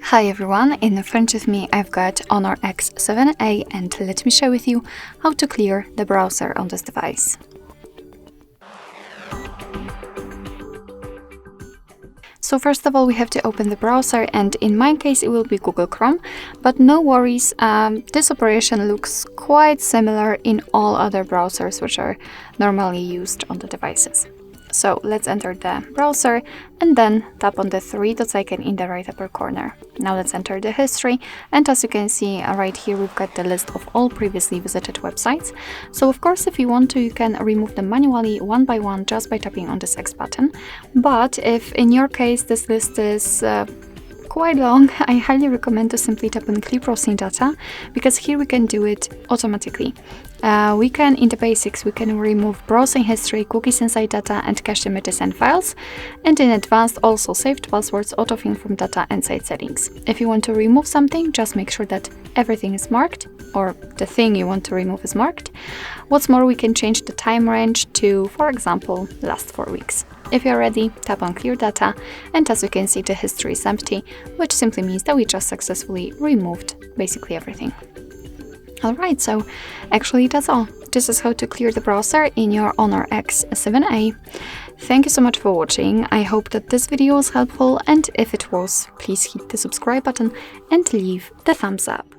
Hi everyone, in front of me I've got Honor X7a and let me share with you how to clear the browser on this device. So first of all we have to open the browser, and in my case it will be Google Chrome, but no worries, this operation looks quite similar in all other browsers which are normally used on the devices. So let's enter the browser and then tap on the three dots icon in the right upper corner. Now let's enter the history, and as you can see right here we've got the list of all previously visited websites. So of course if you want to, you can remove them manually one by one just by tapping on this X button. But if in your case this list is quite long, I highly recommend to simply tap on Clear Browsing Data, because here we can do it automatically. We can, in the basics, we can remove browsing history, cookies inside data, and cached images and files, and in advanced also saved passwords, autofill from data, and site settings. If you want to remove something, just make sure that everything is marked, or the thing you want to remove is marked. What's more, we can change the time range to, for example, last 4 weeks. If you're ready, tap on Clear Data, and as you can see the history is empty, which simply means that we just successfully removed basically everything. Alright, so actually that's all. This is how to clear the browser in your Honor X7a. Thank you so much for watching. I hope that this video was helpful, and if it was, please hit the subscribe button and leave the thumbs up.